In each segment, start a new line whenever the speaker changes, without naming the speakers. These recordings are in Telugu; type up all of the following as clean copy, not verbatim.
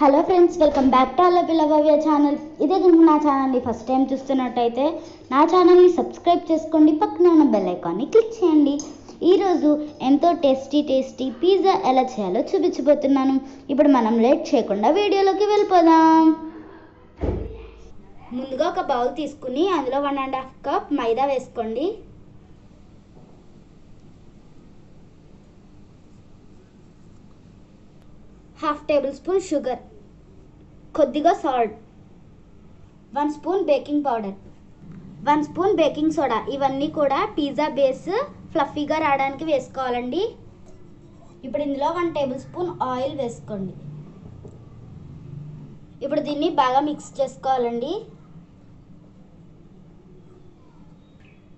Hello friends, welcome back to Allapilla Bhavya channel. ఇదే కనుక నా ఛానల్ని ఫస్ట్ టైం చూస్తున్నట్టయితే నా ఛానల్ని సబ్స్క్రైబ్ చేసుకోండి, పక్కన ఉన్న బెల్ ఐకాన్ని క్లిక్ చేయండి. ఈరోజు ఎంతో టేస్టీ పిజ్జా ఎలా చేయాలో చూపించబోతున్నాను. ఇప్పుడు మనం లేట్ చేయకుండా వీడియోలోకి వెళ్ళిపోదాం. ముందుగా ఒక బౌల్ తీసుకుని అందులో 1.5 కప్ మైదా వేసుకోండి. హాఫ్ టేబుల్ స్పూన్ షుగర్, కొద్దిగా salt, 1 spoon baking powder, 1 spoon baking soda. ఇవన్నీ కూడా పిజ్జా బేస్ ఫ్లఫీగా రావడానికి వేసుకోవాలండి. ఇప్పుడు ఇందులో 1 టేబుల్ స్పూన్ ఆయిల్ వేసుకోండి. ఇప్పుడు దీన్ని బాగా మిక్స్ చేసుకోవాలండి.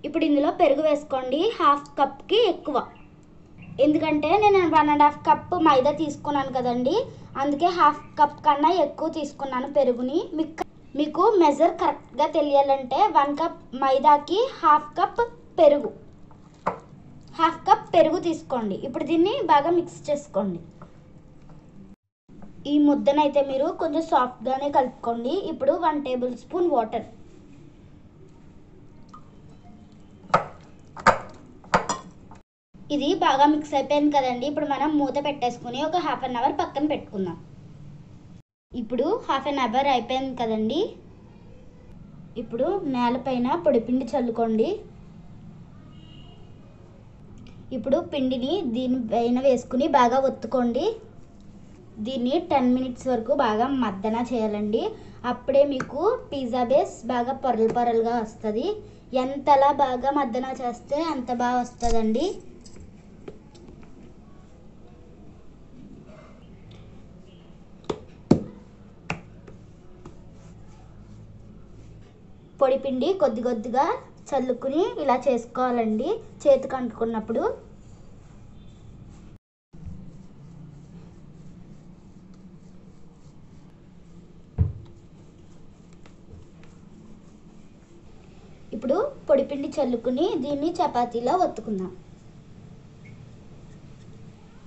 ఇప్పుడు ఇందులో పెరుగు వేసుకోండి, హాఫ్ కప్కి ఎక్కువ. ఎందుకంటే నేను 1.5 కప్ మైదా తీసుకున్నాను కదండి, అందుకే హాఫ్ కప్ కన్నా ఎక్కువ తీసుకున్నాను పెరుగుని. మీకు మెజర్ కరెక్ట్గా తెలియాలంటే 1 కప్ మైదాకి హాఫ్ కప్ పెరుగు తీసుకోండి. ఇప్పుడు దీన్ని బాగా మిక్స్ చేసుకోండి. ఈ ముద్దనైతే మీరు కొంచెం సాఫ్ట్గానే కలుపుకోండి. ఇప్పుడు 1 టేబుల్ స్పూన్ వాటర్, ఇది బాగా మిక్స్ అయిపోయింది కదండి. ఇప్పుడు మనం మూత పెట్టేసుకుని ఒక 1/2 అవర్ పక్కన పెట్టుకుందాం. ఇప్పుడు 1/2 అవర్ అయిపోయింది కదండి. ఇప్పుడు నేలపైన పొడిపిండి చల్లుకోండి. ఇప్పుడు పిండిని దీనిపైన వేసుకుని బాగా ఒత్తుకోండి. దీన్ని 10 మినిట్స్ వరకు బాగా మద్దన చేయాలండి. అప్పుడే మీకు పిజ్జా బేస్ బాగా పొరలుగా వస్తుంది. ఎంతలా బాగా మద్దన చేస్తే అంత బాగా వస్తుందండి. పొడిపిండి కొద్దిగా చల్లుకుని ఇలా చేసుకోవాలండి చేతికి అంటుకున్నప్పుడు. ఇప్పుడు పొడిపిండి చల్లుకుని దీన్ని చపాతీలా ఒత్తుకుందాం.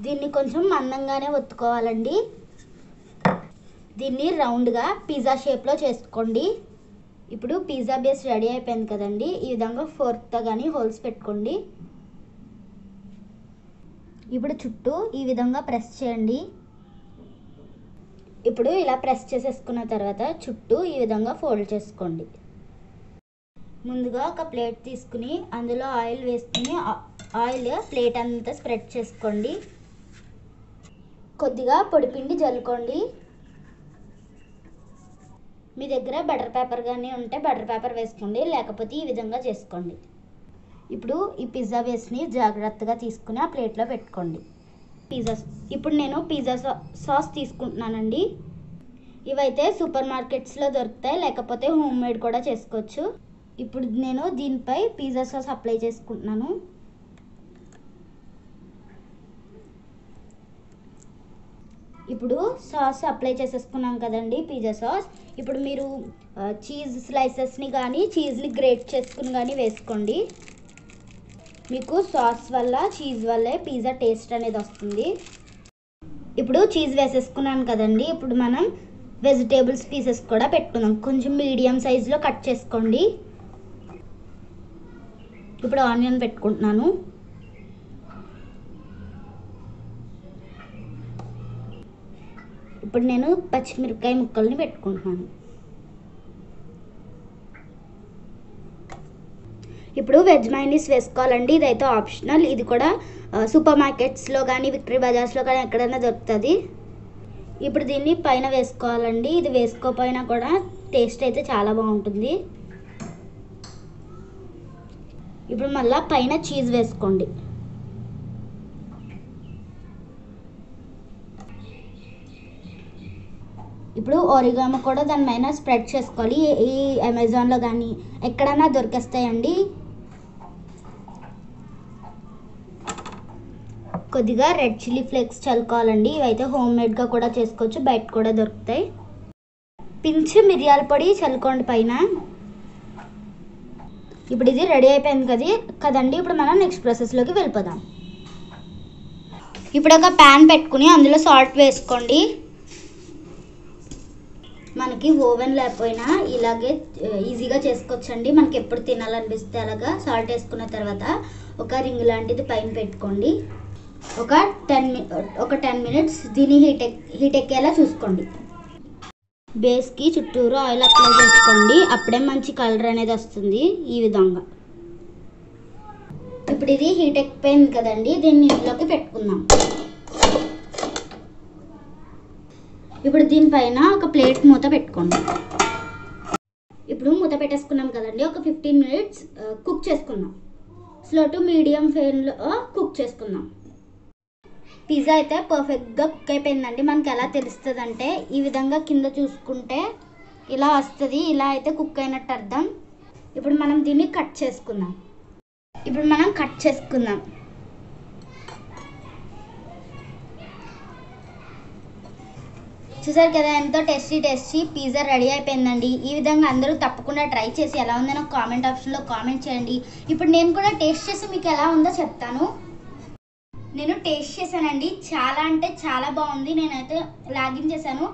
దీన్ని కొంచెం మందంగానే ఒత్తుకోవాలండి. దీన్ని రౌండ్గా పిజ్జా షేప్లో చేసుకోండి. ఇప్పుడు పిజ్జా బేస్ రెడీ అయిపోయింది కదండి. ఈ విధంగా ఫోర్క్తో కానీ హోల్స్ పెట్టుకోండి. ఇప్పుడు చుట్టూ ఈ విధంగా ప్రెస్ చేయండి. ఇప్పుడు ఇలా ప్రెస్ చేసేసుకున్న తర్వాత చుట్టూ ఈ విధంగా ఫోల్డ్ చేసుకోండి. ముందుగా ఒక ప్లేట్ తీసుకుని అందులో ఆయిల్ వేసుకుని ఆయిల్ ప్లేట్ అంతా స్ప్రెడ్ చేసుకోండి. కొద్దిగా పొడిపిండి జల్లుకోండి. మీ దగ్గర బటర్ పేపర్ కానీ ఉంటే బటర్ పేపర్ వేసుకోండి, లేకపోతే ఈ విధంగా చేసుకోండి. ఇప్పుడు ఈ పిజ్జా బేస్ని జాగ్రత్తగా తీసుకుని ఆ ప్లేట్లో పెట్టుకోండి. ఇప్పుడు నేను పిజ్జా సాస్ తీసుకుంటున్నానండి. ఇవైతే సూపర్ మార్కెట్స్లో దొరుకుతాయి, లేకపోతే హోమ్ మేడ్ కూడా చేసుకోవచ్చు. ఇప్పుడు నేను దీనిపై పిజ్జా సాస్ అప్లై చేసుకుంటున్నాను. ఇప్పుడు సాస్ అప్లై చేసేసుకున్నాం కదండి, పిజ్జా సాస్. ఇప్పుడు మీరు చీజ్ స్లైసెస్ని కానీ చీజ్ని గ్రేట్ చేసుకుని కానీ వేసుకోండి. మీకు సాస్ వల్ల చీజ్ వల్లే పిజ్జా టేస్ట్ అనేది వస్తుంది. ఇప్పుడు చీజ్ వేసేసుకున్నాను కదండి. ఇప్పుడు మనం వెజిటేబుల్స్ పీసెస్ కూడా పెట్టుకుందాం. కొంచెం మీడియం సైజులో కట్ చేసుకోండి. ఇప్పుడు ఆనియన్ పెట్టుకుంటున్నాను. ఇప్పుడు నేను పచ్చిమిరపకాయ ముక్కల్ని పెట్టుకుంటున్నాను. ఇప్పుడు వెజ్ మైనీస్ వేసుకోవాలండి. ఇదైతే ఆప్షనల్. ఇది కూడా సూపర్ మార్కెట్స్లో కానీ విక్టరీ బజార్స్లో కానీ ఎక్కడైనా దొరుకుతుంది. ఇప్పుడు దీన్ని పైన వేసుకోవాలండి. ఇది వేసుకోకపోయినా కూడా టేస్ట్ అయితే చాలా బాగుంటుంది. ఇప్పుడు మళ్ళీ పైన చీజ్ వేసుకోండి. ఇప్పుడు ఒరిగామో కూడా దాని పైన స్ప్రెడ్ చేసుకోవాలి. ఈ అమెజాన్లో కానీ ఎక్కడైనా దొరికేస్తాయండి. కొద్దిగా రెడ్ చిల్లీ ఫ్లేక్స్ చల్లుకోవాలండి. ఇవైతే హోమ్ మేడ్గా కూడా చేసుకోవచ్చు, బయట కూడా దొరుకుతాయి. పించ్ మిరియాల పొడి చల్లుకోండి పైన. ఇప్పుడు ఇది రెడీ అయిపోయింది కదండి. ఇప్పుడు మనం నెక్స్ట్ ప్రాసెస్లోకి వెళ్ళిపోదాం. ఇప్పుడు ఒక ప్యాన్ పెట్టుకుని అందులో సాల్ట్ వేసుకోండి. మనకి ఓవెన్ లేకపోయినా ఇలాగే ఈజీగా చేసుకోవచ్చండి. మనకి ఎప్పుడు తినాలనిపిస్తే అలాగా సాల్ట్ వేసుకున్న తర్వాత ఒక రింగ్ లాంటిది పైన పెట్టుకోండి. ఒక 10 మినిట్స్ దీన్ని హీట్ ఎక్కేలా చూసుకోండి. బేస్కి చుట్టూరు ఆయిల్ అప్లై చేసుకోండి. అప్పుడే మంచి కలర్ అనేది వస్తుంది. ఈ విధంగా ఇప్పుడు ఇది హీట్ ఎక్కిపోయింది కదండి, దీన్ని ఇంట్లోకి పెట్టుకుందాం. ఇప్పుడు దీనిపైన ఒక ప్లేట్ మూత పెట్టుకోండి. ఇప్పుడు మూత పెట్టేసుకున్నాం కదండి, ఒక 15 మినిట్స్ కుక్ చేసుకుందాం. స్లో టు మీడియం ఫ్లేమ్లో కుక్ చేసుకుందాం. పిజ్జా అయితే పర్ఫెక్ట్గా కుక్ అయిపోయిందండి. మనకి ఎలా తెలుస్తుంది అంటే ఈ విధంగా కింద చూసుకుంటే ఇలా వస్తుంది. ఇలా అయితే కుక్ అయినట్టు అర్థం. ఇప్పుడు మనం దీన్ని కట్ చేసుకుందాం. చూసారు కదా, ఎంతో టేస్టీ పిజ్జా రెడీ అయిపోయిందండి. ఈ విధంగా అందరూ తప్పకుండా ట్రై చేసి ఎలా ఉందో నాకు కామెంట్ ఆప్షన్లో కామెంట్ చేయండి. ఇప్పుడు నేను కూడా టేస్ట్ చేసి మీకు ఎలా ఉందో చెప్తాను. నేను టేస్ట్ చేశానండి, చాలా అంటే చాలా బాగుంది. నేనైతే లాగిన్ చేశాను.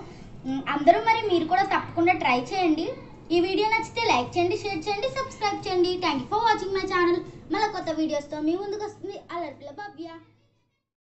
అందరూ మరి మీరు కూడా తప్పకుండా ట్రై చేయండి. ఈ వీడియో నచ్చితే లైక్ చేయండి, షేర్ చేయండి, సబ్స్క్రైబ్ చేయండి. Thank you for watching my channel. మళ్ళీ కొత్త వీడియోస్తో మీ ముందుకు వస్తుంది అలర్ట్ల భవ్య.